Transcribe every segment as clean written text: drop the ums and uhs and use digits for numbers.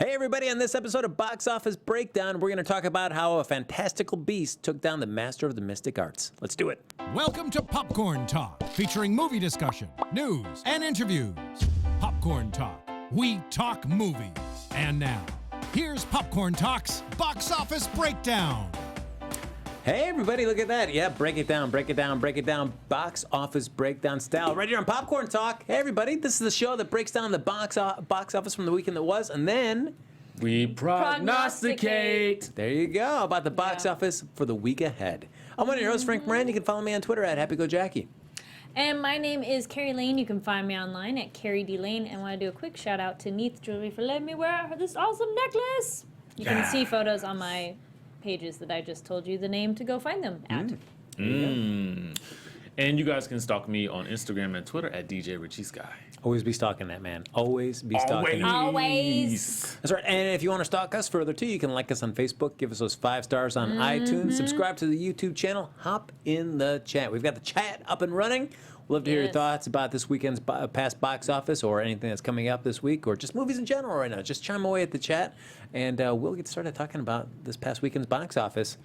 Hey everybody, on this episode of Box Office Breakdown, we're going to talk about how a fantastical beast took down the master of the mystic arts. Let's do it. Welcome to Popcorn Talk, featuring movie discussion, news, and interviews. Popcorn Talk, we talk movies. And now, here's Popcorn Talk's Box Office Breakdown. Hey everybody, look at that. Yeah, break it down, box office breakdown style. Right here on Popcorn Talk. Hey everybody, this is the show that breaks down the box office from the weekend that was, and then we prognosticate. There you go, about the box office for the week ahead. I'm one of your hosts, Frank Moran. You can follow me on Twitter at HappyGoJackie. And my name is Kari Lane. You can find me online at Kari D Lane. And I want to do a quick shout out to Neath Jewelry for letting me wear this awesome necklace. You can see photos on my pages that I just told you the name to go find them at. And you guys can stalk me on Instagram and Twitter at DJ Richie Skye. Always be stalking that man. Always be stalking that. Always. That's right. And if you want to stalk us further too, you can like us on Facebook, give us those 5 stars on iTunes, subscribe to the YouTube channel, hop in the chat. We've got the chat up and running. We'd love to hear your thoughts about this weekend's past box office or anything that's coming up this week or just movies in general right now. Just chime away at the chat and we'll get started talking about this past weekend's box office.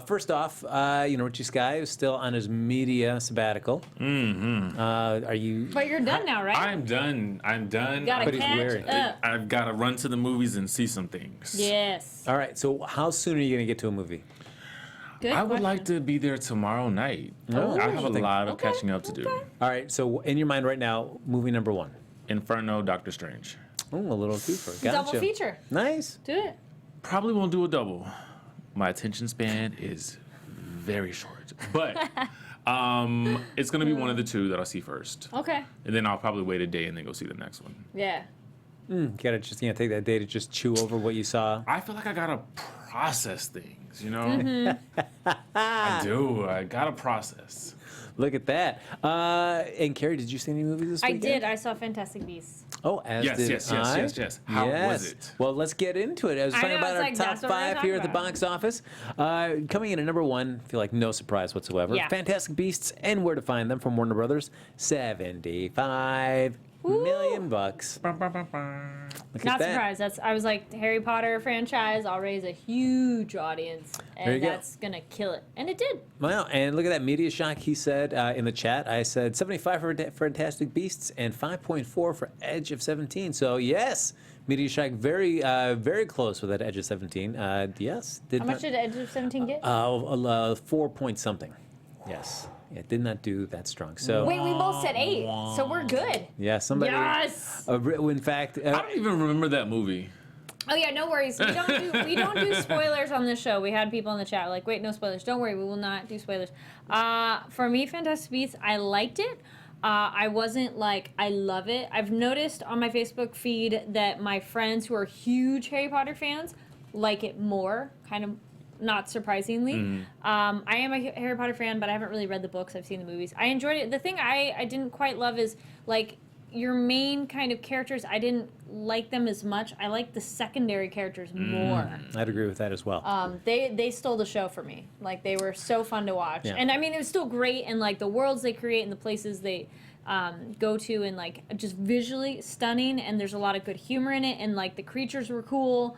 First off, Richie Skye is still on his media sabbatical. Are you? But you're done now, right? I'm done. Gotta catch up. I've got to run to the movies and see some things. Yes. All right. So how soon are you going to get to a movie? Good I would question. like to be there tomorrow night. Oh. I have a lot of catching up to do. All right. So in your mind right now, movie number 1. Inferno, Doctor Strange. Oh, a little toofer. Gotcha. Double feature. Nice. Do it. Probably won't do a double. My attention span is very short. But it's going to be one of the two that I'll see first. Okay. And then I'll probably wait a day and then go see the next one. Yeah. You gotta just take that day to just chew over what you saw. I feel like I gotta process things, you know? I do. I gotta process. Look at that. And Carrie, did you see any movies this I weekend? did. I saw Fantastic Beasts. Oh, as Yes, did yes. How was it? Well, let's get into it. I was talking about our top that's what we're 5 talking here at the about. box office. Coming in at number 1, feel like no surprise whatsoever. Yeah. Fantastic Beasts and Where to Find Them from Warner Brothers. $75 million bucks. Look Not at that. surprised. I was like, the Harry Potter franchise, I'll raise a huge audience, There you and go. that's gonna kill it, and it did. Wow, and look at that media shock. He said in the chat, I said 75 for Fantastic Beasts and 5.4 for Edge of 17. So yes, media shock very close with that Edge of 17. Yes. How much did Edge of 17 get? 4 point something. Yes. It did not do that strong. So Wait, we both said 8, so we're good. yeah, somebody. Yes. In fact, I don't even remember that movie. Oh yeah, no worries. We don't do spoilers on this show. We had people in the chat like, wait, no spoilers. Don't worry, we will not do spoilers. For me, Fantastic Beasts, I liked it. I wasn't like, I love it. I've noticed on my Facebook feed that my friends who are huge Harry Potter fans like it more, kind of not surprisingly. I am a Harry Potter fan, but I haven't really read the books. I've seen the movies. I enjoyed it. The thing I didn't quite love is, like, your main kind of characters, I didn't like them as much. I like the secondary characters more. I'd agree with that as well. They stole the show for me. Like, they were so fun to watch. Yeah. And I mean, it was still great, and like the worlds they create and the places they go to, and like just visually stunning, and there's a lot of good humor in it, and like the creatures were cool.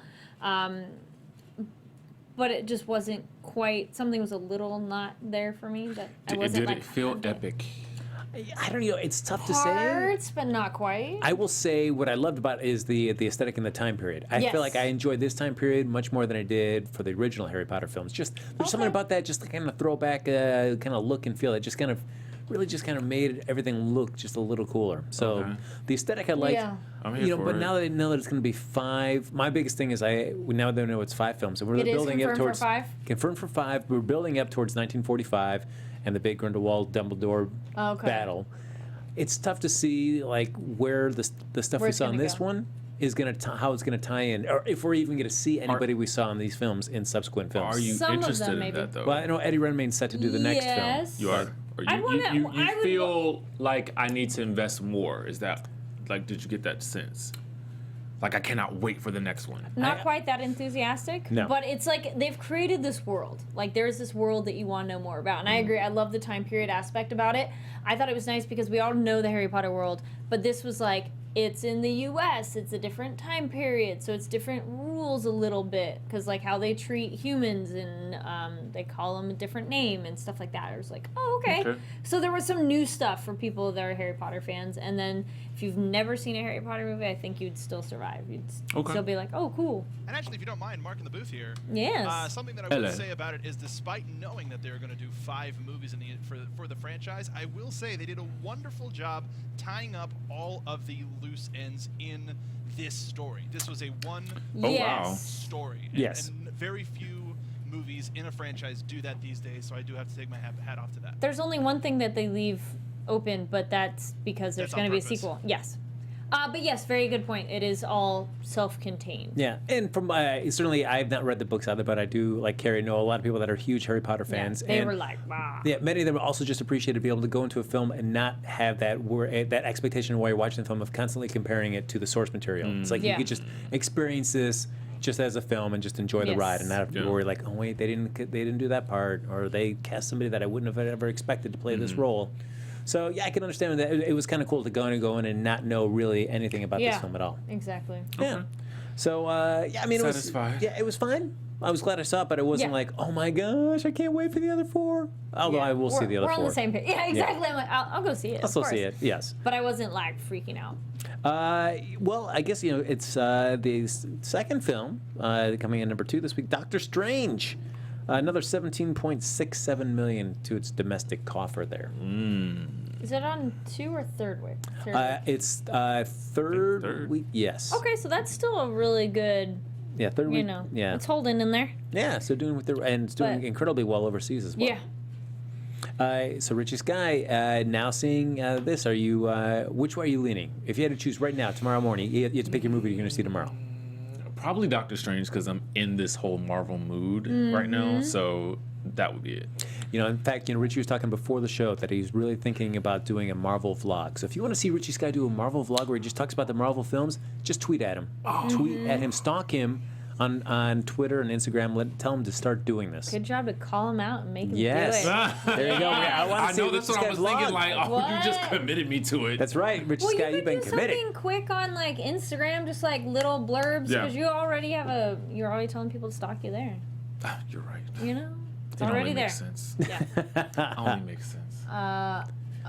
But it just wasn't quite, something was a little not there for me. That I wasn't Did it feel epic? I don't know. It's tough to say. Parts, but not quite. I will say what I loved about it is the aesthetic and the time period. I Yes. feel like I enjoyed this time period much more than I did for the original Harry Potter films. Just there's something about that, just the kind of throwback kind of look and feel. It just kind of really just kind of made everything look just a little cooler. So the aesthetic I like. Yeah. I'm here for but it. now that it's going to be 5, my biggest thing is now that I know it's 5 films, so we're It is building up confirmed for towards 5? confirmed for 5. We're building up towards 1945 and the big Grindelwald Dumbledore battle. It's tough to see like where the stuff Where we it's saw in gonna this go. one is how it's going to tie in, or if we're even going to see anybody we saw in these films in subsequent films. Are you Some of interested them, in maybe. that, though? Well, I know Eddie Redmayne's set to do the next film. Yes. You are? Or I you, wanna- you I would feel like I need to invest more? Is that, like, did you get that sense? Like, I cannot wait for the next one. Not quite that enthusiastic. No. But it's like they've created this world. Like there's this world that you want to know more about. And I agree. I love the time period aspect about it. I thought it was nice because we all know the Harry Potter world, but this was like it's in the U.S. It's a different time period, so it's different rules a little bit, because like how they treat humans and they call them a different name and stuff like that. It was like, oh, okay. So there was some new stuff for people that are Harry Potter fans, and then if you've never seen a Harry Potter movie, I think you'd still survive. You'd still be like, oh, cool. And actually, if you don't mind, Mark in the booth here. Yes. Something that I would say about it is, despite knowing that they're going to do 5 movies for the franchise, I will say they did a wonderful job tying up all of the loose ends in this story. This was a one story. And very few movies in a franchise do that these days, so I do have to take my hat off to that. There's only one thing that they leave open, but that's because there's going to be a sequel. Yes. But yes, very good point. It is all self-contained. Yeah, and from certainly I've not read the books either, but I do, like Kari, know a lot of people that are huge Harry Potter fans. Yeah, they were like, wow. Yeah, many of them also just appreciate to be able to go into a film and not have that expectation while you're watching the film of constantly comparing it to the source material. It's like you could just experience this just as a film and just enjoy the ride and not have to worry like, oh wait, they didn't do that part, or they cast somebody that I wouldn't have ever expected to play this role. So yeah, I can understand that it was kind of cool to go in and not know really anything about this film at all. Exactly. Yeah. So I mean, it was fine. I was glad I saw it, but it wasn't like, oh my gosh, I can't wait for the other 4. Although I will see the other 4. We're on the same page. Yeah, exactly. I'm like, I'll go see it. I'll still see it. Yes. But I wasn't like freaking out. Well, I guess it's the second film coming in number 2 this week, Doctor Strange. Another 17.67 million to its domestic coffer there. Is it on 2 or 3rd week? It's third week. Yes. Okay, so that's still a really good. Yeah, 3rd week. Yeah, it's holding in there. Yeah, so it's doing incredibly well overseas as well. Yeah. So Richie Skye, now seeing this, are you which way are you leaning? If you had to choose right now, tomorrow morning, you have to pick your movie you're going to see tomorrow. Probably Doctor Strange, because I'm in this whole Marvel mood right now, so that would be it. In fact, Richie was talking before the show that he's really thinking about doing a Marvel vlog. So if you want to see Richie Skye do a Marvel vlog where he just talks about the Marvel films, just tweet at him. Tweet at him, stalk him on Twitter and Instagram. Tell him to start doing this. Good job to call him out and make him do it. There you go. I know that's what I was thinking. Like, you just committed me to it. That's right, Richie Skye. You've been committed. Something quick on like Instagram, just like little blurbs, because you already have you're already telling people to stalk you there. You're right. It's already there. Makes sense. Yeah. Only makes sense.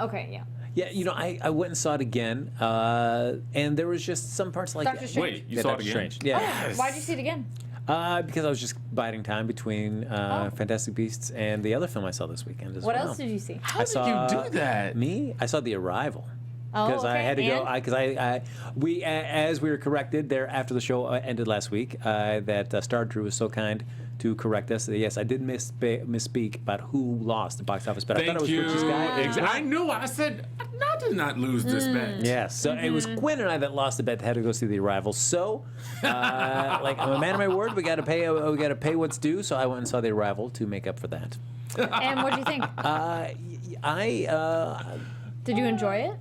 Okay. Yeah. Yeah, I went and saw it again, and there was just some parts like Doctor Strange. Wait, you saw it again? Strange. Yeah. Oh, why'd you see it again? Because I was just biding time between Fantastic Beasts and the other film I saw this weekend as well. What else did you see? How did you do that? I saw The Arrival. Oh, because I had to go. And? As we were corrected there after the show ended last week, that Star Drew was so kind to correct us. Yes, I did misspeak about who lost the box office, but I thought it was Richie Skye. I knew. I said, I did not lose this bet. Yes, so it was Quinn and I that lost the bet. Had to go see The Arrival. So, like I'm a man of my word. We got to pay what's due. So I went and saw The Arrival to make up for that. And what do you think? Did you enjoy it?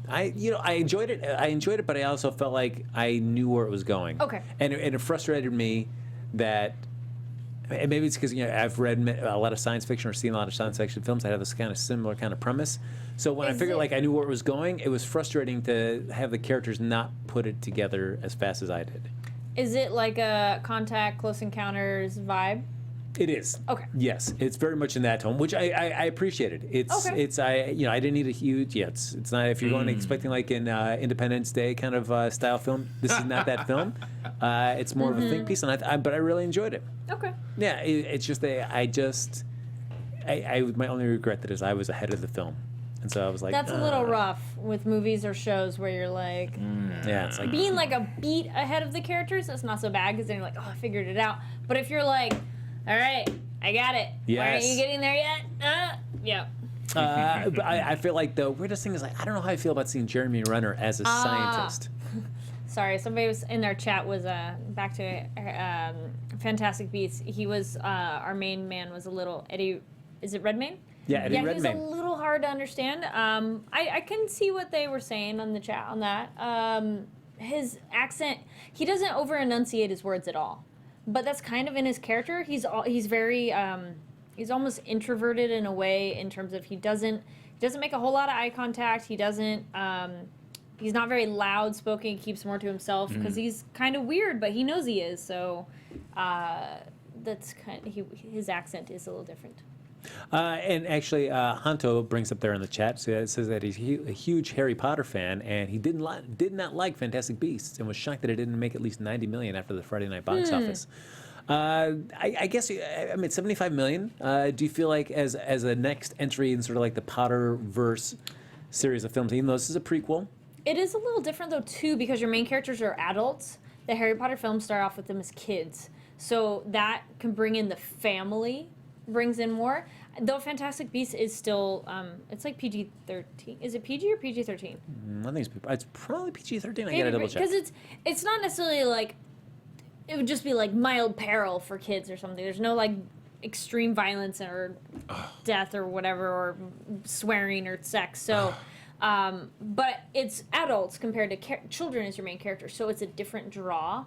I enjoyed it, but I also felt like I knew where it was going. Okay. And it frustrated me that, and maybe it's because I've read a lot of science fiction or seen a lot of science fiction films that have this kind of similar kind of premise. So when I figured like I knew where it was going, it was frustrating to have the characters not put it together as fast as I did. Is it like a Contact, Close Encounters vibe? It is. Okay. Yes, it's very much in that tone, which I appreciated. It's I didn't need a huge. Yeah, it's not if you're going expecting like an Independence Day kind of style film. This is not that film. It's more of a think piece, and but I really enjoyed it. Okay. Yeah, it's just my only regret that is I was ahead of the film, and so I was like. That's a little rough with movies or shows where you're like. Yeah, it's like being like a beat ahead of the characters. That's not so bad because then you're like, oh, I figured it out. But if you're like. All right, I got it. Yes. Why aren't you getting there yet? Yeah. But I feel like the weirdest thing is like I don't know how I feel about seeing Jeremy Renner as a scientist. Sorry, somebody was in our chat was back to Fantastic Beasts. He was our main man was a little Eddie. Is it Redmayne? Yeah, Eddie Redmayne. He was a little hard to understand. I can see what they were saying on the chat on that. His accent, he doesn't over enunciate his words at all. But that's kind of in his character. He's very he's almost introverted in a way in terms of he doesn't make a whole lot of eye contact. He doesn't he's not very loud spoken. He keeps more to himself because he's kind of weird, but he knows he is. So that's his accent is a little different. And actually, Hanto brings up there in the chat, so it says that he's a huge Harry Potter fan, and he did not like Fantastic Beasts, and was shocked that it didn't make at least 90 million after the Friday night box office. I guess, I mean, 75 million. Do you feel like as a next entry in sort of like the Potterverse series of films, even though this is a prequel? It is a little different though too, because your main characters are adults. The Harry Potter films start off with them as kids, so that can bring in the family. Brings in more, though Fantastic Beasts is still it's like PG-13. Is it PG or PG-13? I think it's probably PG-13. I gotta double check. Because it's not necessarily like, it would just be like mild peril for kids or something. There's no like extreme violence or death or whatever, or swearing or sex. So but it's adults compared to children as your main character, so it's a different draw.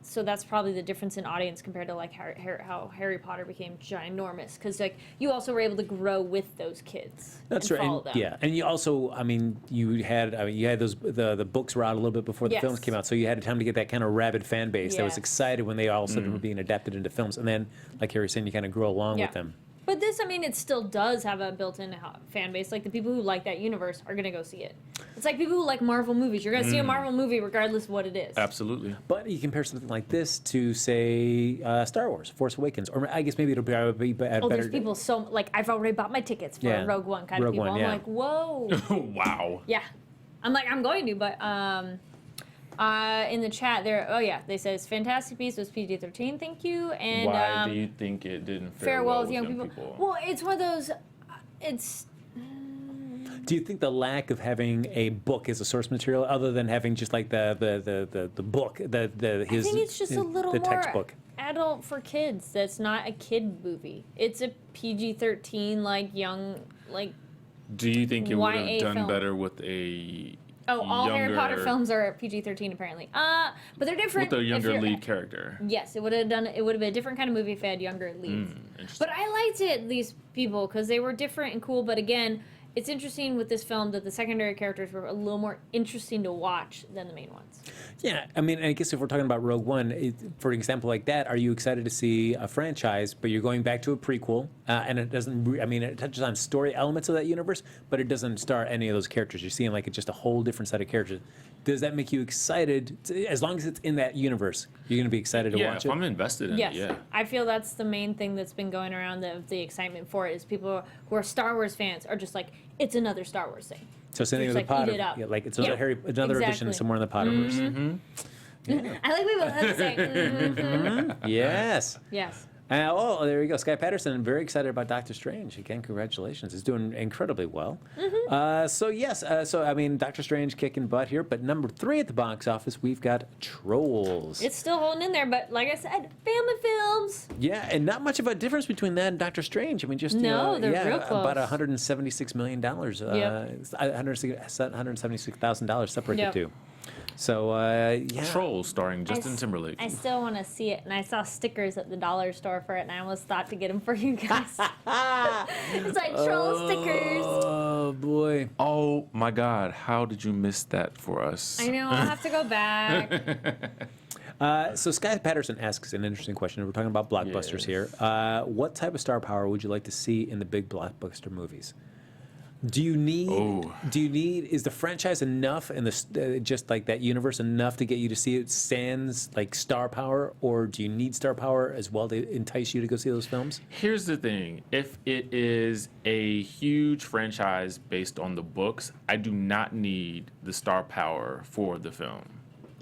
So that's probably the difference in audience compared to like how Harry Potter became ginormous, because like you also were able to grow with those kids. That's and right. follow them. Yeah, and you also, I mean, you had those the books were out a little bit before the films came out, so you had time to get that kind of rabid fan base that was Yes. excited when they all of a sudden were being adapted into films, and then, like Harry was saying, you kind of grow along with them. But this, I mean, it still does have a built-in fan base. Like, the people who like that universe are going to go see it. It's like people who like Marvel movies. You're going to see a Marvel movie regardless of what it is. Absolutely. But you compare something like this to, say, Star Wars, Force Awakens, or I guess maybe it'll be better. Oh, there's people like, I've already bought my tickets for Rogue One kind of people. I'm like, whoa. Wow. Yeah. I'm like, I'm going to, but in the chat there, they says Fantastic Beasts was PG-13, thank you. And why do you think it didn't fare well with young people? Well, it's one of those, Do you think the lack of having a book as a source material, other than having just like the book, I think it's just a little the more textbook, adult for kids. That's not a kid movie. It's a PG-13, like young, like. Do you think it would have YA done film. better with a all Harry Potter films are PG-13 apparently. But they're different. with a younger lead character? Yes, it would have been a different kind of movie if it had younger leads. But I liked it, these people, because they were different and cool. But again, it's interesting with this film that the secondary characters were a little more interesting to watch than the main ones. Yeah, I mean, I guess if we're talking about Rogue One, for an example like that, are you excited to see a franchise, but you're going back to a prequel, and it doesn't, it touches on story elements of that universe, but it doesn't star any of those characters. You're seeing like it's just a whole different set of characters. Does that make you excited? As long as it's in that universe, you're going to be excited to watch it? Yeah, if I'm invested in Yes, it, yeah. I feel that's the main thing that's been going around, the excitement for it, is people who are Star Wars fans are just like, it's another Star Wars thing. So same thing with Just the like, eat Potter, it up. yeah, like it's another another edition exactly. somewhere in the Potterverse. I like we both have to say, Yes. yes. There you go. Sky Patterson, very excited about Doctor Strange. Again, congratulations. He's doing incredibly well. Doctor Strange kicking butt here. But number 3 at the box office, we've got Trolls. It's still holding in there, but like I said, family films. Yeah, and not much of a difference between that and Doctor Strange. I mean, just No, they're real close. about $176 million. $176,000 separated Yep. two. So Trolls starring Justin Timberlake. I still want to see it, and I saw stickers at the dollar store for it, and I almost thought to get them for you guys. It's like troll stickers. Oh boy. Oh my God! How did you miss that for us? I know, I'll have to go back. So Sky Patterson asks an interesting question. We're talking about blockbusters here. What type of star power would you like to see in the big blockbuster movies? Do you need? Is the franchise enough and just like that universe enough to get you to see it sans like star power, or do you need star power as well to entice you to go see those films? Here's the thing: if it is a huge franchise based on the books, I do not need the star power for the film.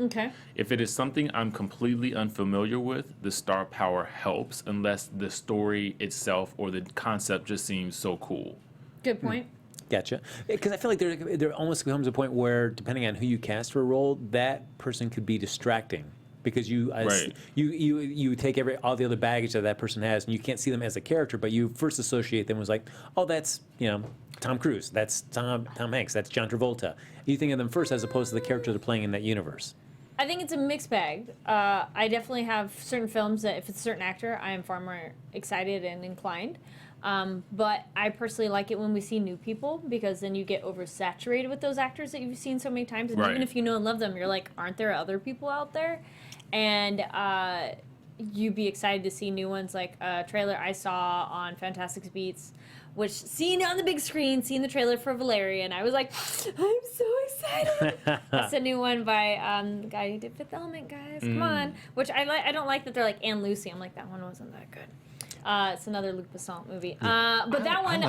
Okay. If it is something I'm completely unfamiliar with, the star power helps, unless the story itself or the concept just seems so cool. Good point. Gotcha. Because I feel like there almost becomes a point where, depending on who you cast for a role, that person could be distracting. Because you take all the other baggage that person has, and you can't see them as a character, but you first associate them as like, oh, that's Tom Cruise, that's Tom Hanks, that's John Travolta. You think of them first as opposed to the character they're playing in that universe. I think it's a mixed bag. I definitely have certain films that if it's a certain actor, I am far more excited and inclined. But I personally like it when we see new people because then you get oversaturated with those actors that you've seen so many times. And even if you know and love them, you're like, aren't there other people out there? And you'd be excited to see new ones, like a trailer I saw on Fantastic Beasts, which seeing it on the big screen, seeing the trailer for Valerian, I was like, I'm so excited. That's a new one by the guy who did Fifth Element, guys. Come on. Which I don't like that they're like Anne Lucy. I'm like, that one wasn't that good. It's another Luc Besson movie. But that one,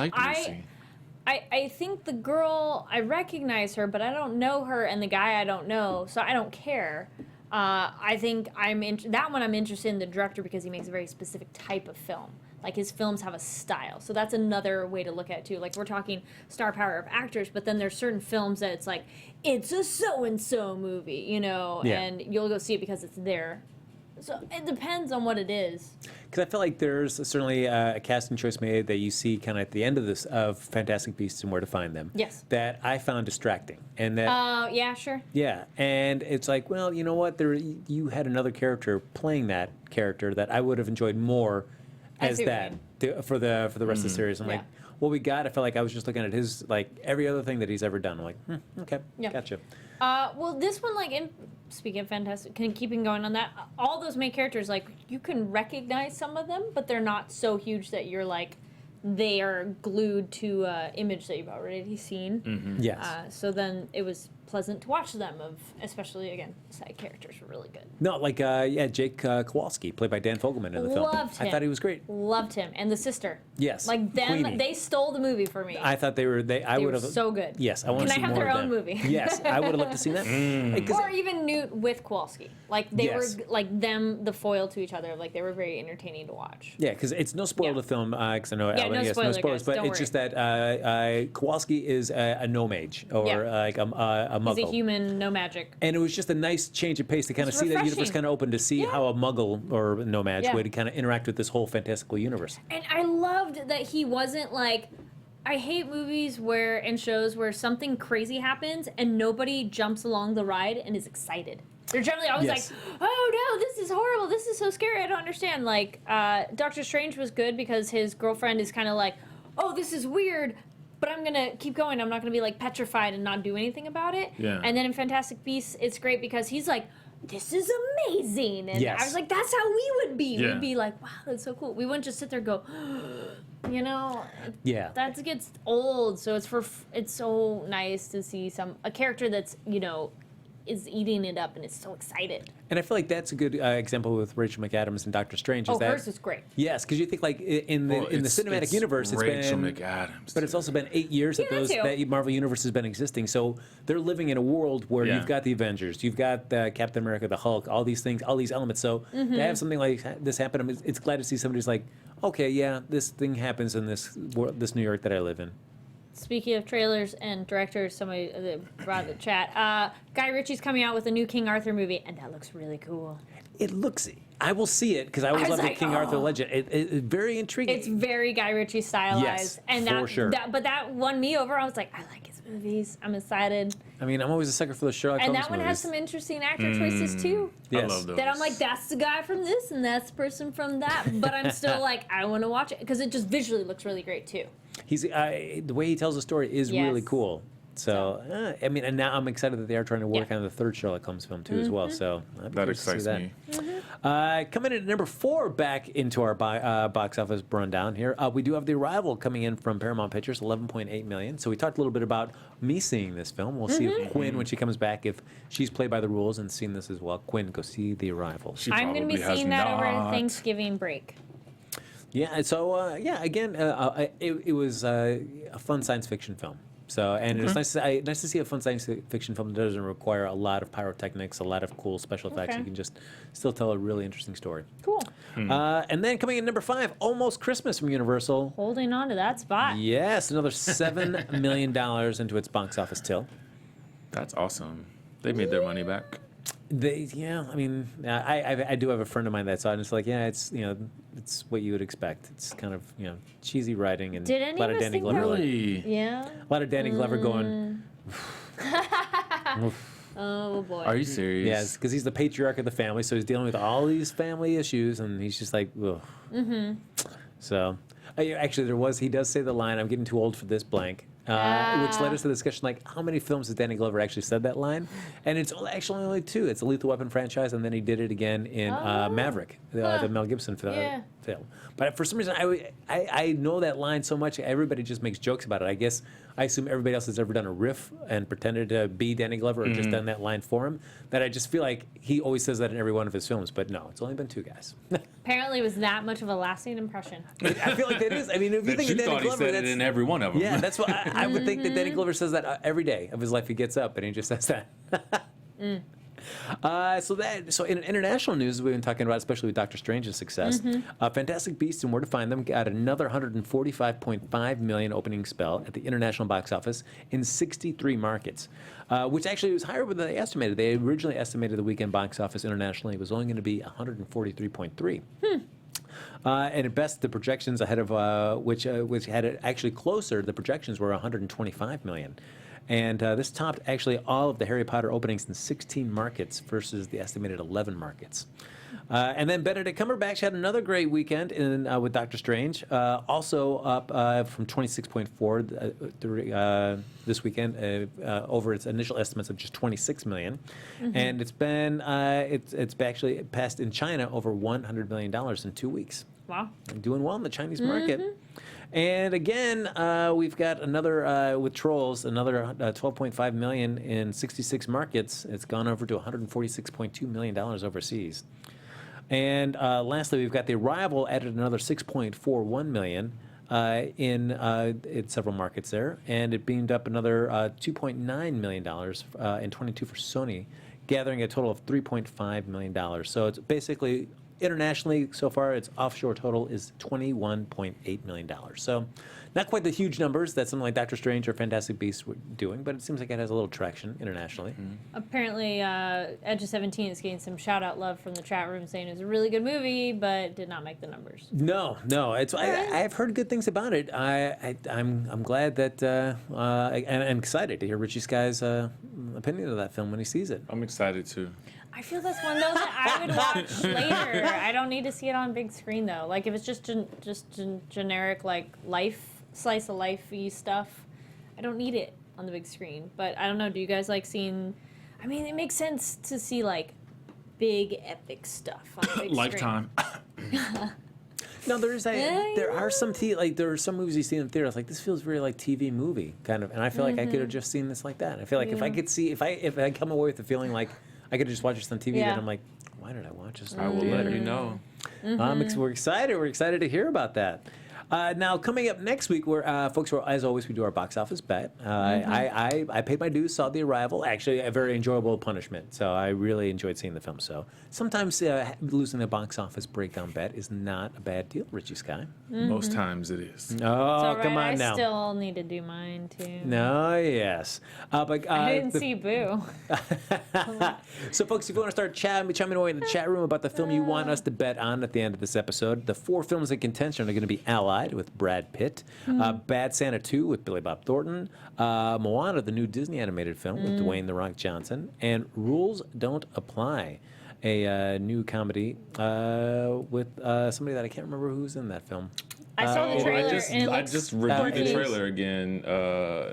I think the girl, I recognize her, but I don't know her, and the guy I don't know, so I don't care. I think that one I'm interested in the director because he makes a very specific type of film. Like, his films have a style. So that's another way to look at it, too. Like, we're talking star power of actors, but then there's certain films that it's like, it's a so-and-so movie, you know, and you'll go see it because it's there. So it depends on what it is. Because I feel like there's certainly a casting choice made that you see kind of at the end of Fantastic Beasts and Where to Find Them. Yes. That I found distracting. And that. Yeah, sure. Yeah, and it's like, well, you know what? You had another character playing that character that I would have enjoyed more as that for the rest of the series. I'm like, what we got? I felt like I was just looking at his like every other thing that he's ever done. I'm like, okay, gotcha. Well, this one, like, speaking of Fantastic, keeping going on that, all those main characters, like, you can recognize some of them, but they're not so huge that you're like, they are glued to an image that you've already seen. Mm-hmm. Yes. So then it was pleasant to watch them, especially, again, side characters were really good. No, like, Jake Kowalski, played by Dan Fogelman in the film. Loved him. I thought he was great. Loved him. And the sister. Yes. Like, them, Queenie. they stole the movie for me. I thought they were so good. Yes, I want to see more of them. Can I have their own movie? Yes, I would have loved to see that. Or even Newt with Kowalski. Like, they were, like, them, the foil to each other. Like, they were very entertaining to watch. Yeah, because it's no spoiler to film, because I know no no spoilers, guys, but don't it's just that Kowalski is a no mage, or like a muggle. He's a human, no magic. And it was just a nice change of pace to kind of see that universe kind of open, to see how a muggle or no mage would kind of interact with this whole fantastical universe. And I loved that he wasn't like, I hate movies and shows where something crazy happens and nobody jumps along the ride and is excited. They're generally always like, oh no, this is horrible, this is so scary, I don't understand. Like, Doctor Strange was good because his girlfriend is kind of like, oh, this is weird, but I'm going to keep going. I'm not going to be, like, petrified and not do anything about it. Yeah. And then in Fantastic Beasts, it's great because he's like, this is amazing. And I was like, that's how we would be. Yeah. We'd be like, wow, that's so cool. We wouldn't just sit there and go, you know. Yeah. That gets old. So it's so nice to see a character that's, you know, is eating it up and is so excited. And I feel like that's a good example with Rachel McAdams and Doctor Strange. Hers is great. Yes, because you think like in the cinematic universe, it's Rachel been McAdams, but it's also been 8 years that Marvel Universe has been existing. So they're living in a world where you've got the Avengers, you've got Captain America, the Hulk, all these things, all these elements. So to have something like this happen, it's glad to see somebody who's like, okay, yeah, this thing happens in this New York that I live in. Speaking of trailers and directors, somebody brought in the chat. Guy Ritchie's coming out with a new King Arthur movie, and that looks really cool. It looks. I will see it because I always loved the King Arthur legend. It's very intriguing. It's very Guy Ritchie stylized. Yes, and for sure. But that won me over. I was like, I like his movies. I'm excited. I mean, I'm always a sucker for the Sherlock Holmes movies. And that one has some interesting actor choices too. Yes. I love those. That I'm like, that's the guy from this, and that's the person from that. But I'm still like, I want to watch it because it just visually looks really great too. He's the way he tells the story is really cool. So I mean, and now I'm excited that they are trying to work on the third Sherlock Holmes film too as well. So that excites me. Coming in at number 4, back into our box office rundown here, we do have The Arrival coming in from Paramount Pictures, $11.8 million. So we talked a little bit about me seeing this film. We'll see if Quinn, when she comes back, if she's played by the rules and seen this as well. Quinn, go see The Arrival. I'm going to be seeing that over Thanksgiving break. Yeah, so again, it was a fun science fiction film. So, and it's nice to see a fun science fiction film that doesn't require a lot of pyrotechnics, a lot of cool special effects. You can just still tell a really interesting story. Cool. And then coming in number 5, Almost Christmas from Universal. Holding on to that spot. Yes, another $7 million into its box office till. That's awesome. They made their money back. I mean, I do have a friend of mine that saw it, and it's like, it's it's what you would expect. It's kind of cheesy writing and a lot of Danny Glover. Really? Yeah. A lot of Danny Glover going. Oh boy. Are you serious? Yes, because he's the patriarch of the family, so he's dealing with all these family issues, and he's just like, ugh. So, Actually, he does say the line, "I'm getting too old for this blank." Which led us to the discussion like, how many films has Danny Glover actually said that line? And it's actually only 2. It's the Lethal Weapon franchise, and then he did it again in Maverick, the Mel Gibson film. But for some reason, I know that line so much, everybody just makes jokes about it. I assume everybody else has ever done a riff and pretended to be Danny Glover or just done that line for him, that I just feel like he always says that in every one of his films. But no, it's only been 2 guys. Apparently it was that much of a lasting impression. I feel like that is. I mean, if you think of Danny thought Glover, he said it in every one of them. Yeah, that's what I would think that Danny Glover says that every day of his life. He gets up and he just says that. So in international news, we've been talking about, especially with Doctor Strange's success, Fantastic Beasts and Where to Find Them got another $145.5 million opening spell at the international box office in 63 markets, which actually was higher than they estimated. They originally estimated the weekend box office internationally was only going to be 143.3. And at best, the projections ahead of which had it actually closer, the projections were 125 million. And this topped actually all of the Harry Potter openings in 16 markets versus the estimated 11 markets. And then Benedict Cumberbatch had another great weekend with Doctor Strange, also up from 26.4 this weekend over its initial estimates of just 26 million. And it's been it's actually passed in China over $100 million in 2 weeks. Wow. Doing well in the Chinese market. And again, we've got another, with Trolls, another 12.5 million in 66 markets. It's gone over to $146.2 million overseas. And lastly, we've got The Arrival added another 6.41 million in several markets there. And it beamed up another $2.9 million in 22 for Sony, gathering a total of $3.5 million. So it's basically... Internationally, so far, its offshore total is $21.8 million. So, not quite the huge numbers that something like Doctor Strange or Fantastic Beasts were doing, but it seems like it has a little traction internationally. Apparently, Edge of 17 is getting some shout-out love from the chat room, saying it was a really good movie, but did not make the numbers. No. I've heard good things about it. I'm glad that, and I'm excited to hear Richie Skye's opinion of that film when he sees it. I'm excited too. I feel that's one of those that I would watch later. I don't need to see it on big screen though. Like if it's just generic like slice of life-y stuff, I don't need it on the big screen. But I don't know. Do you guys like seeing? I mean, it makes sense to see like big epic stuff on the big Lifetime. No, there are some there are some movies you see in the theater. It's like this feels very like TV movie kind of, and I feel like I could have just seen this like that. I feel like if I come away with the feeling like I could have just watched this on TV, then I'm like, why did I watch this? I will let you know. We're excited. We're excited to hear about that. Now, coming up next week, folks, as always, we do our box office bet. I paid my dues, saw The Arrival. Actually, a very enjoyable punishment. So I really enjoyed seeing the film. So sometimes losing the box office breakdown bet is not a bad deal, Richie Skye. Most times it is. Oh, come on now. I still need to do mine, too. No, yes. But I didn't see Boo. So, folks, if you want to start chiming away in the chat room about the film you want us to bet on at the end of this episode, the 4 films in contention are going to be Allied with Brad Pitt, Bad Santa 2 with Billy Bob Thornton, Moana, the new Disney animated film with Dwayne "The Rock" Johnson, and Rules Don't Apply, a new comedy with somebody that I can't remember who's in that film. I saw the trailer I just reviewed the trailer again.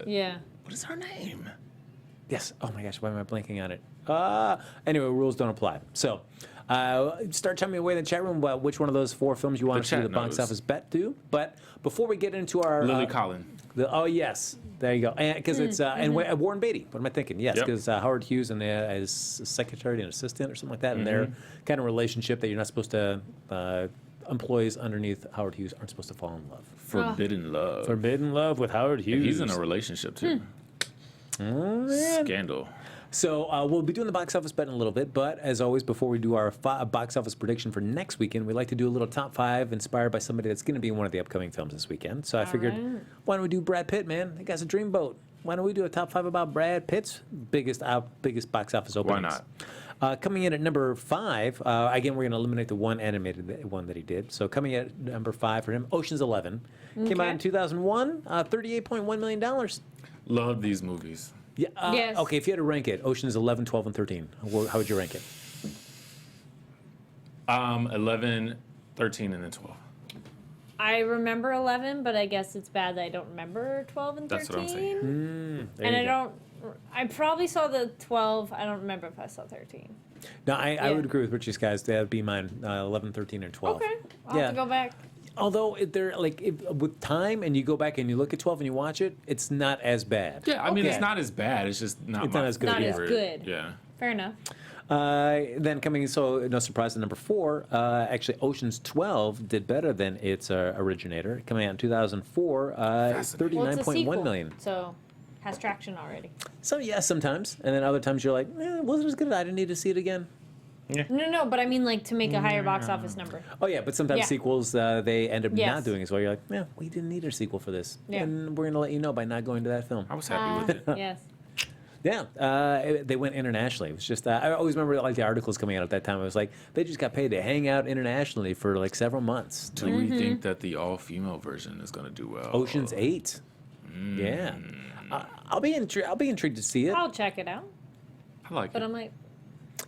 Yeah. What is her name? Yes. Oh my gosh, why am I blanking on it? Anyway, Rules Don't Apply. So, start chiming away in the chat room about which one of those 4 films you want us to do the box office bet to. But before we get into our Lily Collin. Oh yes, there you go. Because it's and Warren Beatty. What am I thinking? Yes, because Howard Hughes and his secretary and assistant or something like that, and their kind of relationship that you're not supposed to. Employees underneath Howard Hughes aren't supposed to fall in love. Forbidden love. Forbidden love with Howard Hughes. And he's in a relationship too. Scandal. So we'll be doing the box office bet in a little bit, but as always, before we do our box office prediction for next weekend, we like to do a little top 5 inspired by somebody that's going to be in one of the upcoming films this weekend. So I figured, why don't we do Brad Pitt, man? That guy's a dreamboat. Why don't we do a top 5 about Brad Pitt's biggest box office openings? Why not? Coming in at number 5, again, we're going to eliminate the one animated one that he did. So coming in at number 5 for him, Ocean's 11. Came out in 2001, $38.1 million. Love these movies. Yeah. Yes. Okay, if you had to rank it, Ocean's 11, 12, and 13, how would you rank it? 11, 13, and then 12. I remember 11, but I guess it's bad that I don't remember 12 and 13. That's what I'm saying. And I probably saw the 12. I don't remember if I saw 13. No, I would agree with Richie Skye. That would be mine. 11, 13, and 12. Okay, I'll have to go back. Although they're with time, and you go back and you look at 12 and you watch it, it's not as bad. Yeah, I mean, it's not as bad. It's just not. It's not as good. Not as favorite. good. Yeah. Fair enough. Then coming, so no surprise, at number 4, actually Ocean's 12 did better than its originator, coming out in 2004, Well, it's a 39.1 sequel, million. so has traction already. So yeah, sometimes, and then other times you're like, it wasn't as good. I didn't need to see it again. No, but I mean like to make a higher box office number. Oh yeah, but sometimes Yeah. sequels they end up Yes. not doing as well. You're like, yeah, we didn't need a sequel for this, Yeah. and we're gonna let you know by not going to that film. I was happy with it. Yes. Yeah, they went internationally. It was just I always remember like the articles coming out at that time. It was like they just got paid to hang out internationally for like several months. Do we think that the all-female version is going to do well? Ocean's 8. Yeah, I'll be intrigued to see it. I'll check it out, I like but it. I'm like,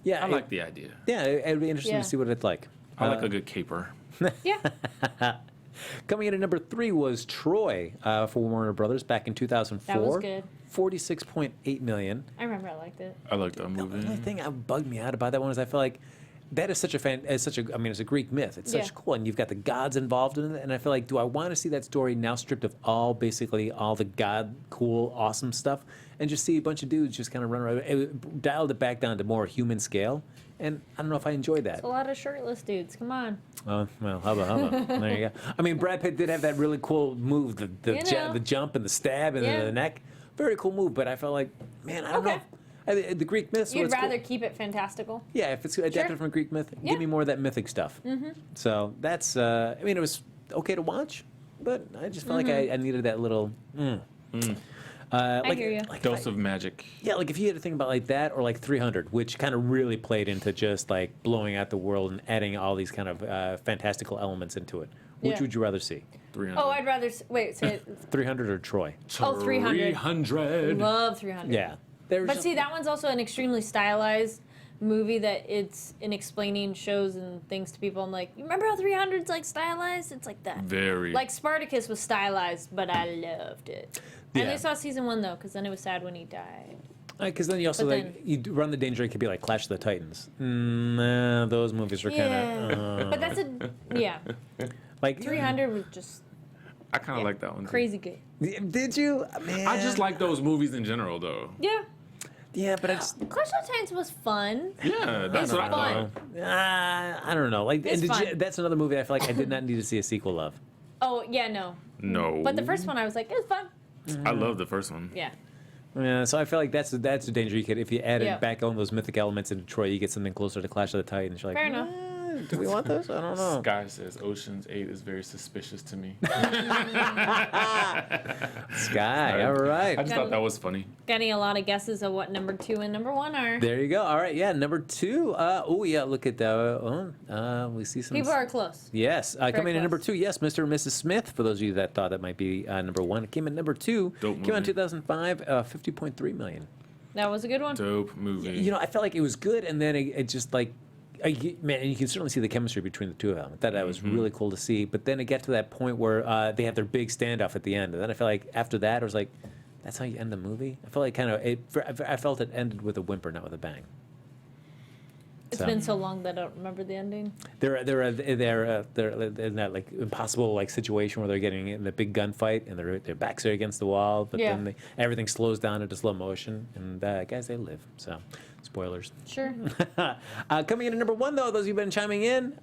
Yeah, I like the idea. Yeah, it'd be interesting Yeah. to see what it's like. I like a good caper. yeah. Coming in at number 3 was Troy for Warner Brothers back in 2004. That was good. 46.8 million. I remember I liked it. I like that The movie. only thing that bugged me out about that one is I feel like that is such a I mean, it's a Greek myth. It's such Yeah. cool, and you've got the gods involved in it. And I feel like, do I want to see that story now stripped of basically all the god, cool, awesome stuff, and just see a bunch of dudes just kind of run around? It dialed it back down to more human scale, and I don't know if I enjoyed that. It's a lot of shirtless dudes. Come on. Oh, well, hubba. There you go. I mean, Brad Pitt did have that really cool move, the You know. the jump and the stab and Yeah. the neck. Very cool move, but I felt like, man, I don't Okay. know. The Greek myths. You'd what's cool. rather keep it fantastical. Yeah, if it's adapted Sure. from a Greek myth, Yeah. give me more of that mythic stuff. Mm-hmm. So that's, I mean, it was okay to watch, but I just felt like I needed that little. I hear you. Like Dose of magic. yeah, like if you had to think about like that or like 300, which kind of really played into just like blowing out the world and adding all these kind of fantastical elements into it. Which Yeah. would you rather see? 300. Oh, I'd rather wait. Say it. 300 or Troy? Oh, 300. 300. Love 300. Yeah. There's But see, that one's also an extremely stylized movie that it's in explaining shows and things to people. I'm like, you remember how 300's like stylized? It's like that. Very. Like Spartacus was stylized, but I loved it. I Yeah. only saw season 1 though, because then it was sad when he died. because then you also But like you run the danger it could be like Clash of the Titans. Nah, those movies are kind of But that's yeah. like 300 was just I kind of like that one. too. crazy good. Did you? Man. I just like those movies in general, though. Yeah. Yeah, but it's. Clash of the Titans was fun. Yeah, that's what I fun. thought. I don't know. Like, It's and fun. that's another movie I feel like I did not need to see a sequel of. Oh yeah, no. No. But the first one I was like, it was fun. I love the first one. Yeah. Yeah, so I feel like that's a danger you could if you added Yeah. back on those mythic elements into Troy, you get something closer to Clash of the Titans. You're like, Fair enough. Do we want this? I don't know. Sky says Ocean's 8 is very suspicious to me. Sky, all right. I just thought that was funny. Getting a lot of guesses of what number 2 and number 1 are. There you go. All right, yeah, number 2. Oh yeah, look at that. We see some. People are close. Yes, coming in at number close. 2. Yes, Mr. and Mrs. Smith. For those of you that thought that might be number 1, it came in number 2. Dope Came out in movie. 2005. 50.3 million. That was a good one. Dope movie. You know, I felt like it was good, and then it just like, man, and you can certainly see the chemistry between the two of them. I thought that was really cool to see. But then it got to that point where they have their big standoff at the end, and then I felt like after that, I was like, that's how you end the movie. I felt like I felt it ended with a whimper, not with a bang. It's been so long that I don't remember the ending. They're in that like impossible like situation where they're getting in the big gunfight and their backs are against the wall, but Yeah. then everything slows down into slow motion, and guys, they live. So, spoilers. Sure. Coming in at number 1, though, those of you who've been chiming in,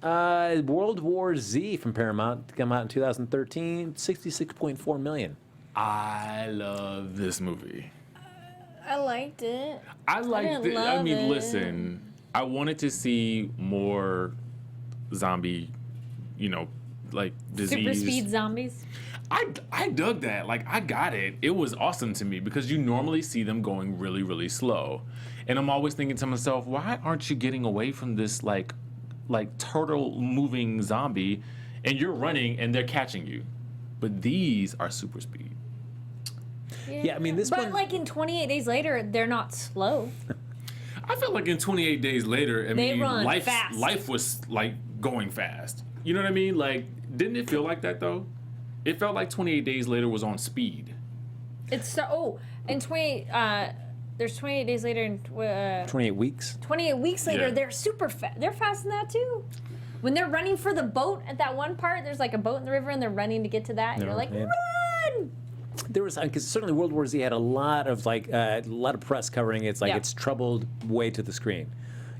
World War Z from Paramount to come out in 2013, 66.4 million. I love this movie. I liked it. I liked didn't it. I love mean, it. listen, I wanted to see more zombie, like disease. Super speed zombies. I dug that. Like, I got it. It was awesome to me because you normally see them going really, really slow. And I'm always thinking to myself, why aren't you getting away from this, like turtle moving zombie and you're running and they're catching you? But these are super speed. Yeah, I mean, this but one- like in 28 Days Later, they're not slow. I felt like in 28 Days Later, They run fast. life was like going fast. You know what I mean? Like Didn't it feel like that though? It felt like 28 Days Later was on speed. It's so. And 28. There's 28 days later and 28 weeks. 28 weeks later. Yeah. They're super fast. They're fast in that too. When they're running for the boat at that one part, there's like a boat in the river and they're running to get to that, and Yeah, you're like, man. run! There was because certainly World War Z had a lot of press covering its Yeah. its troubled way to the screen.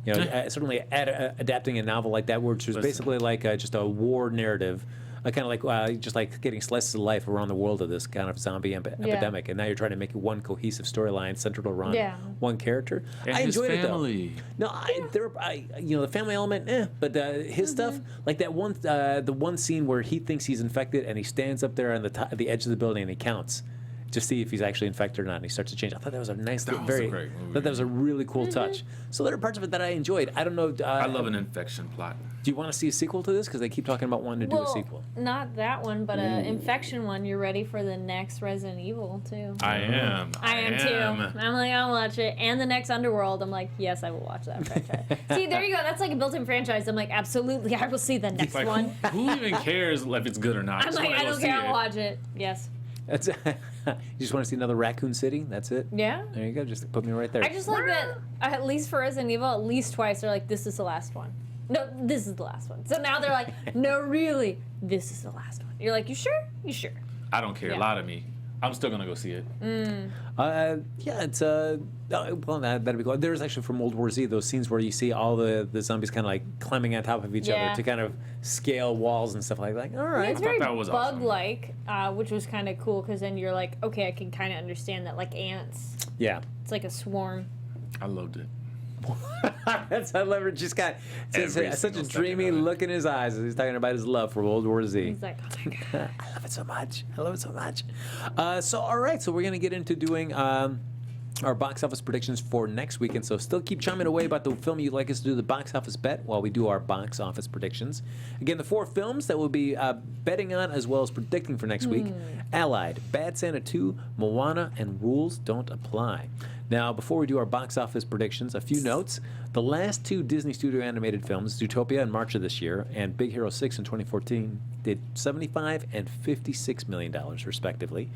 You know, certainly adapting a novel like that, which was basically like just a war narrative, kind of like just like getting slices of life around the world of this kind of zombie epidemic, and now you're trying to make one cohesive storyline centered around one character. And I his enjoyed family. it though. No, the family element, but his stuff, like that one, the one scene where he thinks he's infected and he stands up there on the top, at the edge of the building and he counts to see if he's actually infected or not, and he starts to change. I thought that was a nice, That was very, a great movie. thought that was a really cool touch. So there are parts of it that I enjoyed. I don't know. I love an infection plot. Do you want to see a sequel to this? Because they keep talking about wanting to do a Well, sequel. not that one, but an infection one. You're ready for the next Resident Evil too. I am. I am too. I'm like, I'll watch it. And the next Underworld, I'm like, yes, I will watch that franchise. See, there you go. That's like a built-in franchise. I'm like, absolutely, I will see the next Like, one. who even cares if it's good or not? I'm just like, wanna I go don't see care. it. I'll watch it. Yes. That's you just want to see another Raccoon City? That's it. Yeah. There you go. Just put me right there. I just like that. At least for Resident Evil, at least twice they're like, this is the last one. No, this is the last one. So now they're like, no, really, this is the last one. You're like, you sure? You sure? I don't care. Yeah. Lie to me. I'm still gonna go see it. Yeah, it's well, that'd be cool. There's actually from World War Z those scenes where you see all the zombies kind of like climbing on top of each Yeah. other to kind of scale walls and stuff like that. All right. It's very that was awesome. bug-like, which was kind of cool because then you're like, okay, I can kind of understand that, like ants. Yeah. It's like a swarm. I loved it. That's I love Richie Skye. Every Such a single second dreamy of it. look in his eyes as he's talking about his love for World War Z. He's like, oh my god. I love it so much. I love it so much. So, all right. So, we're going to get into doing our box office predictions for next weekend. So, still keep chiming away about the film you'd like us to do the box office bet while we do our box office predictions. Again, the 4 films that we'll be betting on as well as predicting for next week: Allied, Bad Santa 2, Moana, and Rules Don't Apply. Now, before we do our box office predictions, a few notes. The last 2 Disney Studio animated films, Zootopia in March of this year and Big Hero 6 in 2014, did $75 and $56 million, respectively.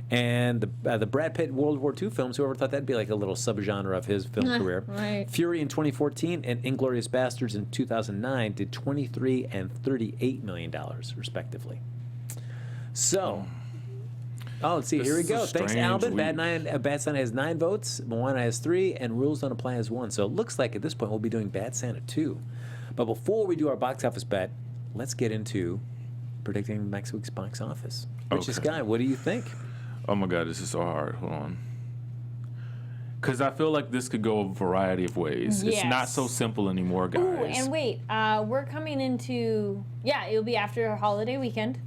And the Brad Pitt World War II films, whoever thought that'd be like a little subgenre of his film career. Right. Fury in 2014 and Inglourious Bastards in 2009 did $23 and $38 million, respectively. So... Oh, let's see. Here we This is go. a Thanks, strange Albin. week. Bad Santa has 9 votes. Moana has 3, and Rules Don't Apply has 1. So it looks like at this point we'll be doing Bad Santa 2. But before we do our box office bet, let's get into predicting next week's box office. Richie Okay. Skye, what do you think? Oh my god, this is so hard. Hold on. Because I feel like this could go a variety of ways. It's not Yes. so simple anymore, guys. Ooh, and wait, we're coming into, it'll be after a holiday weekend.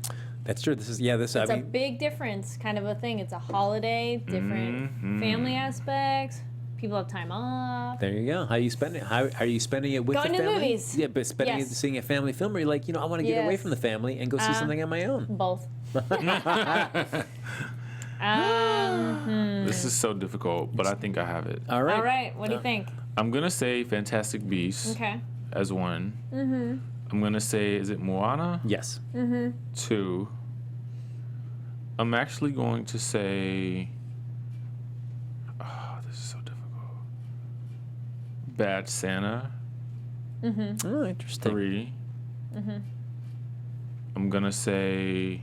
That's true. This is It's a big difference, kind of a thing. It's a holiday, different family aspects. People have time off. There you go. How you spending it? How are you spending it with Going the to family? movies. Yeah, but spending Yes. it seeing a family film, or you're like, I want to get away Yes. from the family and go see something on my own. Both. This is so difficult, but I think I have it. All right. All right, what do you think? I'm going to say Fantastic Beasts Okay. as 1. I'm going to say, is it Moana? Yes. 2. I'm actually going to say... Oh, this is so difficult. Bad Santa. Oh, interesting. 3. I'm going to say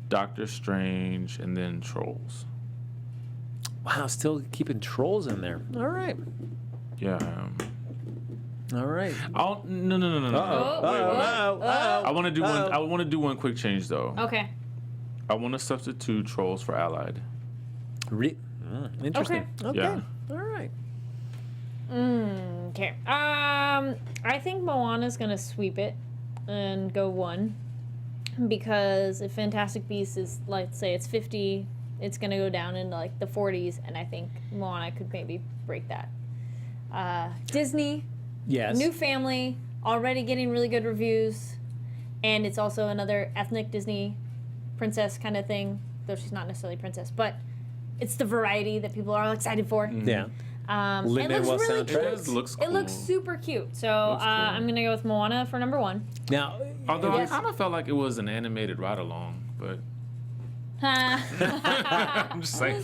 Doctor Strange and then Trolls. Wow, still keeping Trolls in there. All right. Yeah. All right. Oh, no. I want to do one. I want to do one quick change though. Okay. I want to substitute Trolls for Allied. Interesting. Okay. Yeah. All right. Okay. I think Moana's gonna sweep it and go 1 because if Fantastic Beasts is, let's say it's 50, it's gonna go down into like the 40s, and I think Moana could maybe break that. Disney, Yes. new family, already getting really good reviews, and it's also another ethnic Disney princess kind of thing, though she's not necessarily a princess, but it's the variety that people are excited for. Yeah. Lin-Manuel it looks really soundtrack. cute. It looks It looks cool. super cute. So Looks cool. I'm gonna go with Moana for number 1. Now, Although Yes. I kind of felt like it was an animated ride along, but Ha. I'm just saying.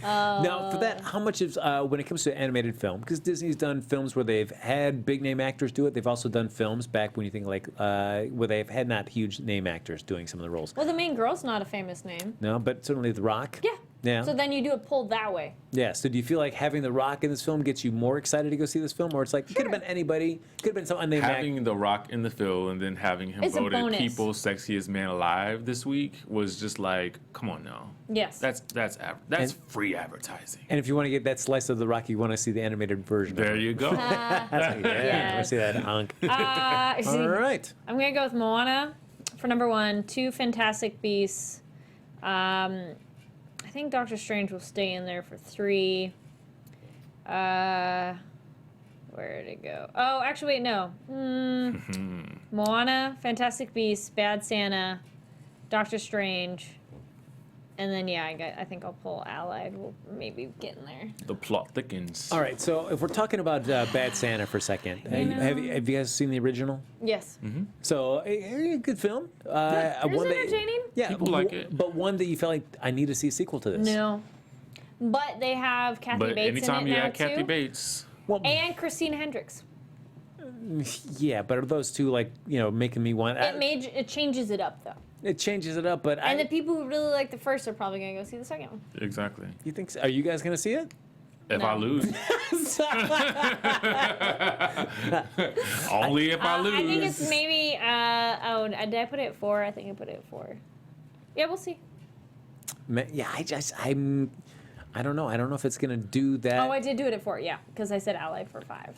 now for that, how much is when it comes to animated film? Because Disney's done films where they've had big name actors do it. They've also done films back when you think like where they've had not huge name actors doing some of the roles. Well, the main girl's not a famous name. No, but certainly The Rock. Yeah. Yeah. So then you do it pulled that way. Yeah. So do you feel like having The Rock in this film gets you more excited to go see this film, or it's like it could have been anybody, could have been some unnamed actor? Having The Rock in the film and then having him It's a voted bonus. People's Sexiest Man Alive this week was just like, come on now. Yes. That's free advertising. And if you want to get that slice of The Rock, you want to see the animated version. There you go. That's like, yeah. I want to see that hunk. All right. I'm gonna go with Moana for number 1. 2 Fantastic Beasts. I think Doctor Strange will stay in there for 3. Where did it go? Oh, actually, wait, no. Moana, Fantastic Beasts, Bad Santa, Doctor Strange, and then I think I'll pull Allied. We'll maybe get in there. The plot thickens. All right. So if we're talking about Bad Santa for a second, have you guys seen the original? Yes. So a good film. It was one that- entertaining. Yeah, People like it. But one that you felt like I need to see a sequel to this. No. But they have Kathy But Bates anytime in it you now add Kathy too. Bates, Well, And Christina Hendricks. yeah, but are those two like making me want? It changes it up though. It changes it up, but And the people who really like the first are probably gonna go see the second one. exactly. you think? So? Are you guys gonna see it? If No. I lose, only if I lose. I think it's maybe. Did I put it at 4? I think I put it at 4. Yeah, we'll see. Yeah, I don't know. I don't know if it's gonna do that. Oh, I did do it at 4. Yeah, because I said Allied for 5.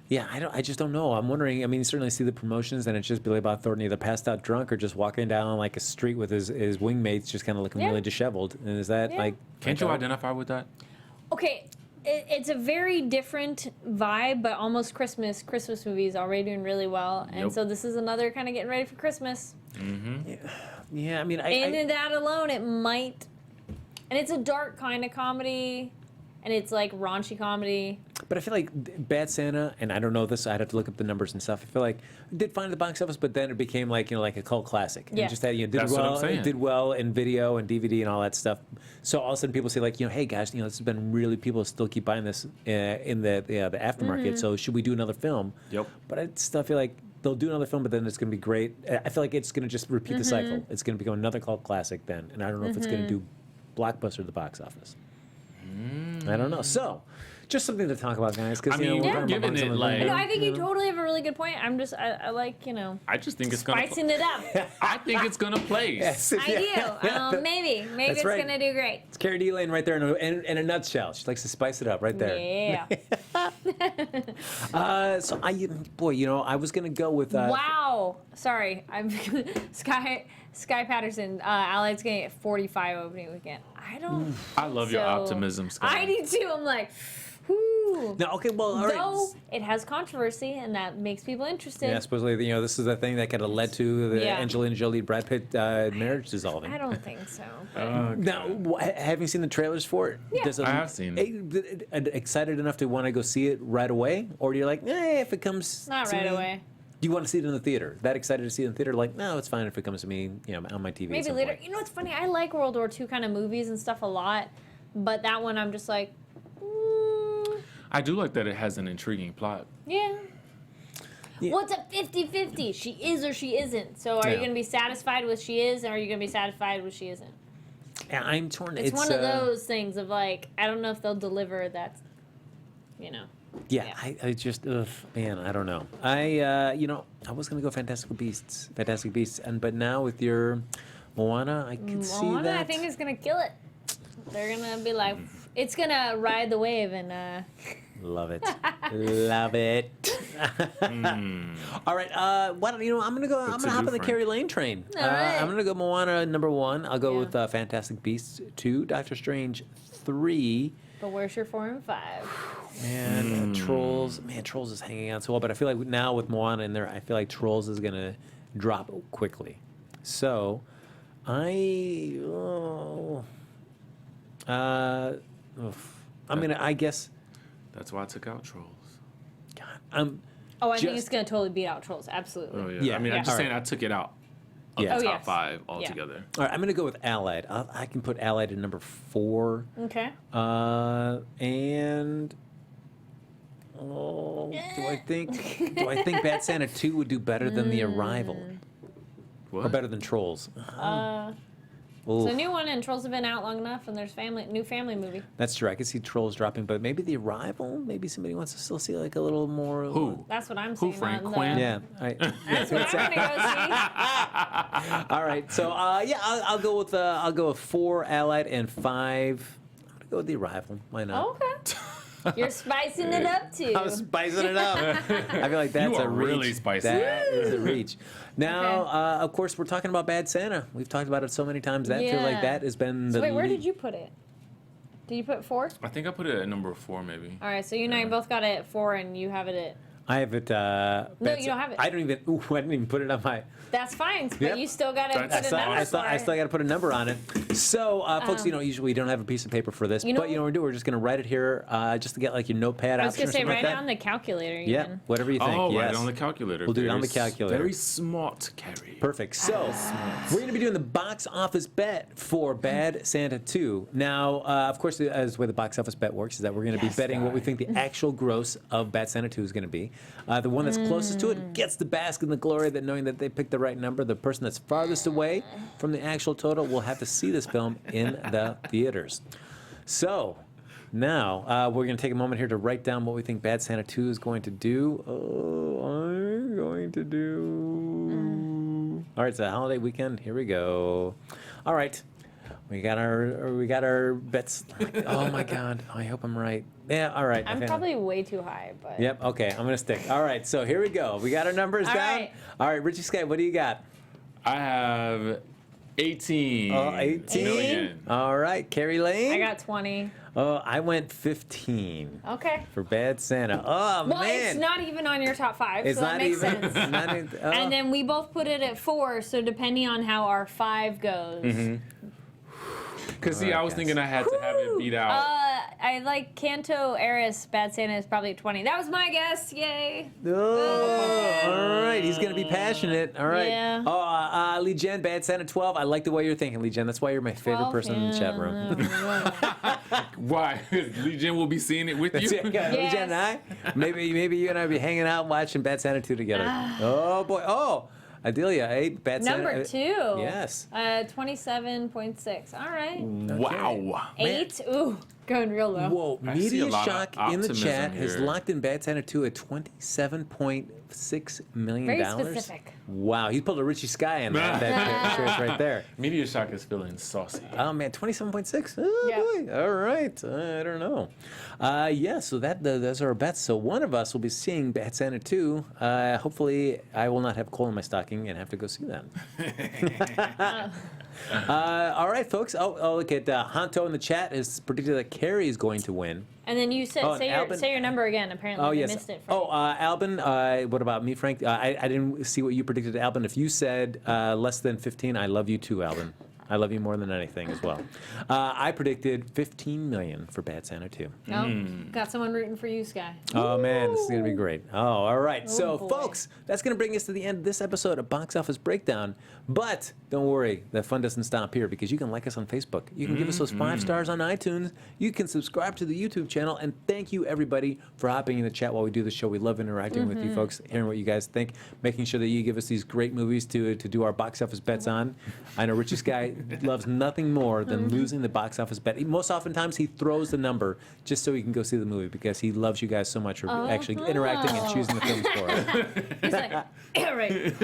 Yeah, I just don't know. I'm wondering. I mean, you certainly see the promotions, and it's just Billy Bob Thornton either passed out drunk or just walking down like a street with his wingmates, just kind of looking Yeah. really disheveled. And is that Yeah. like? Can't you identify with that? Okay, it's a very different vibe, but almost Christmas. Christmas movies already doing really well, and Yep. so this is another kind of getting ready for Christmas. Yeah, I mean, And in that alone, it might. And it's a dark kind of comedy, and it's like raunchy comedy. But I feel like Bad Santa, and I don't know this, I'd have to look up the numbers and stuff. I feel like it did fine at the box office, but then it became like like a cult classic. Yeah. And just that did That's what I'm well. saying. It did well in video and DVD and all that stuff. So all of a sudden people say like, hey guys, this has been really, people still keep buying this in the aftermarket. So should we do another film? Yep. But I still feel like they'll do another film, but then it's going to be great. I feel like it's going to just repeat the cycle. It's going to become another cult classic then, and I don't know if it's going to do blockbuster at the box office. I don't know. So, just something to talk about, guys. Because I mean, we're we're talking giving about some it, of the- like- No, I think you totally have a really good point. I like, I just think it's gonna. spicing it up. I think it's gonna place. Yes, I yeah. do. Maybe That's it's right. gonna do great. It's Kari Lane right there in a nutshell. She likes to spice it up right there. Yeah. So I was gonna go with. Wow. Sorry, I'm Sky Patterson. Allied's gonna get 45 opening weekend. I don't. I love your so- optimism, Scott. I do too. I'm like, whoo. No, okay, well, all right. Though it has controversy, and that makes people interested. Yeah, supposedly, this is the thing that kind of led to the Yeah. Angelina Jolie Brad Pitt marriage dissolving. I don't think so. Now, have you seen the trailers for it? Yeah. Does it I have seen excited enough to want to go see it right away, or do you like, if it comes? Not to right me? away. Do you want to see it in the theater? That excited to see it in the theater? Like, no, it's fine if it comes to me, on my TV. at Maybe some later. point. You know what's funny? I like World War II kind of movies and stuff a lot, but that one I'm just like, I do like that it has an intriguing plot. yeah. Yeah. Well, it's a 50-50. She is or she isn't. So are you Yeah. going to be satisfied with she is, or are you going to be satified with she isn't? Yeah, I'm torn. It's one of those things of like, I don't know if they'll deliver that, Yeah, Yeah. I just, man, I don't know. I was gonna go Fantastic Beasts, but now with your Moana, I can see Moana, that. I think is going to kill it. They're going to be like, it's going to ride the wave and, Love it, love it. All right, why don't I'm gonna go. I'm It's gonna a hop new on the friend. Kari Lane train. All right. I'm gonna go Moana number 1. I'll go Yeah. with Fantastic Beasts 2, Doctor Strange 3. but where's your 4 and 5? And Trolls, Trolls is hanging out so well, but I feel like now with Moana in there, I feel like Trolls is gonna drop quickly. So, I guess That's why I took out Trolls. Oh, I think Just- it's gonna totally beat out Trolls. Absolutely. Oh, yeah. Yeah. I mean, I'm just All saying right. I took it out of Yeah. the Oh, top yes. 5 Yeah. altogether. All right, I'm going to go with Allied. I can put Allied at number 4. Okay. And do I think Bad Santa 2 would do better than The Arrival? What? Or better than Trolls? So new one and Trolls have been out long enough, and there's new family movie. That's true. I could see Trolls dropping, but maybe The Arrival? Maybe somebody wants to still see like a little more. Who? That's what I'm Who, saying. Frank on Quinn? Yeah. All right. That's what I'm gonna go All right. So I'll go with 4 Allied and 5. I'm gonna go with The Arrival. Why see. not? Okay. You're spicing it up too. I'm spicing it up. I feel like that's You a are reach. really spicy. That is a reach. Now, Okay. of course, we're talking about Bad Santa. We've talked about it so many times. That feels like Yeah. that has been So the wait, where lead. did you put it? Did you put 4? I think I put it at number 4, maybe. All right, so you and I both got it at 4, and you have it at. I have it. No, you don't have it. I don't even. Ooh, I didn't even put it on my. That's fine, but Yep. you still got to That's put a number I still for it. got to put a number on it. So, folks, usually we don't have a piece of paper for this, You know but you know what we do? We're just going to write it here, just to get like your notepad I was option gonna or say something write like it that. on the calculator. Yeah, Even. whatever you think. Oh, yes. right on the calculator. We'll do it on Very the calculator. Very smart, Kari. Perfect. So, we're going to be doing the box office bet for Bad Santa 2. Now, of course, as the way the box office bet works is that we're going to be betting what we think the actual gross of Bad Santa 2 is going to be. The one that's closest to it gets the bask in the glory that knowing that they picked the right number. The person that's farthest away from the actual total will have to see this film in the theaters. So, now, we're going to take a moment here to write down what we think Bad Santa 2 is going to do. Oh, I'm going to do... All right, it's a holiday weekend. Here we go. All right. We got our bets. Oh, my God. I hope I'm right. Yeah, all right. I'm Okay. probably way too high, but. Yep, okay. I'm going to stick. All right, so here we go. We got our numbers All down. right. All right, Richie Skye, what do you got? I have 18 18? million. All right, Kari Lane? I got 20. Oh, I went 15 Okay. for Bad Santa. Oh, Well, man. it's not even on your top 5, It's so that not makes even. sense. Not even oh. And then we both put it at 4, so depending on how our 5 goes. Because, see, All right, I was guys. thinking I had to have it beat out. I like Canto Eris. Bad Santa is probably 20. That was my guess. Yay. Oh, all right. He's going to be passionate. All right. Yeah. Oh, Lee Jen, Bad Santa 12. I like the way you're thinking, Lee Jen. That's why you're my favorite 12? person in the chat room. Why? Lee Jen will be seeing it with you. Lee Jen and I. Maybe you and I will be hanging out watching Bad Santa 2 together. Oh, boy. Oh, Adelia, Bad Santa. Number 2. Yes. 27.6. All right. Wow. 8. Ooh, going real low. Whoa, I see Media a lot of Shock in the optimism chat has here. locked in Bad Santa 2 at $27.6 million. Very specific. Wow, he pulled a Richie Skye in that choice right there. Media Shock is feeling saucy. Oh man, 27.6. Oh Yeah. boy. All right. I don't know. Yeah. So those are our bets. So one of us will be seeing Bad Santa 2. Hopefully, I will not have coal in my stocking and have to go see that. All right, folks. Oh, look at Honto in the chat has predicted that Kari is going to win. And then you said Oh, say Albin- your number again. Apparently, Oh they yes. missed it. Albin. What about me, Frank? I didn't see what you predicted, Albin. If you said less than 15, I love you too, Albin. I love you more than anything as well. I predicted 15 million for Bad Santa 2. Got someone rooting for you, Skye. Oh man, this is gonna be great. Oh, all right. So, boy. folks, that's gonna bring us to the end of this episode of Box Office Breakdown. But don't worry, the fun doesn't stop here because you can like us on Facebook. You can give us those 5 stars on iTunes. You can subscribe to the YouTube channel. And thank you everybody for hopping in the chat while we do the show. We love interacting with you folks, hearing what you guys think, making sure that you give us these great movies to do our box office bets on. I know Richie Skye loves nothing more than losing the box office bet. Most oftentimes he throws the number just so he can go see the movie because he loves you guys so much for actually interacting and choosing the films for us. He's like, yeah, right.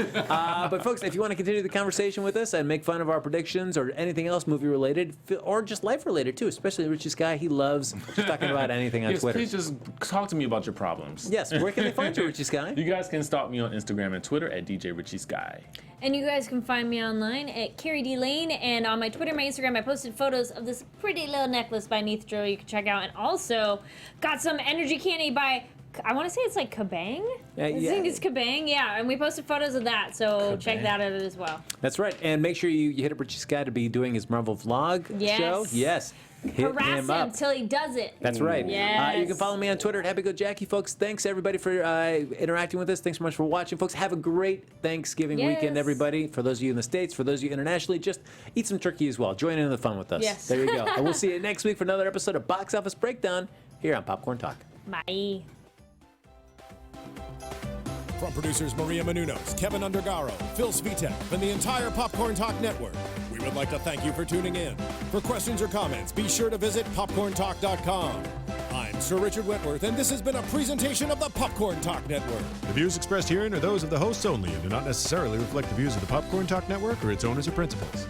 But folks, if you want to continue the conversation with us and make fun of our predictions or anything else movie related or just life related too, especially Richie Skye, he loves just talking about anything on Yes, Twitter. please just talk to me about your problems. Yes, where can they find you, Richie Skye? You guys can stalk me on Instagram and Twitter at DJ Richie Skye. And you guys can find me online at Kari D Lane, and on my Twitter and my Instagram, I posted photos of this pretty little necklace by Neith Drill you can check out, and also got some energy candy by, I want to say it's like Kabang? I think it's Kabang, yeah, and we posted photos of that, so check Kabang. that out as well. That's right, and make sure you hit up Richie Skye to be doing his Marvel vlog Yes. show. Yes. hit Harass him up. till he does it. That's right. Yes. You can follow me on Twitter at HappyGoJackie, folks. Thanks, everybody, for interacting with us. Thanks so much for watching, folks. Have a great Thanksgiving weekend, everybody. For those of you in the States, for those of you internationally, just eat some turkey as well. Join in the fun with us. Yes. There you go. And we'll see you next week for another episode of Box Office Breakdown here on Popcorn Talk. Bye. From producers Maria Menounos, Kevin Undergaro, Phil Svitek, and the entire Popcorn Talk Network, we would like to thank you for tuning in. For questions or comments, be sure to visit popcorntalk.com. I'm Sir Richard Whitworth, and this has been a presentation of the Popcorn Talk Network. The views expressed herein are those of the hosts only and do not necessarily reflect the views of the Popcorn Talk Network or its owners or principals.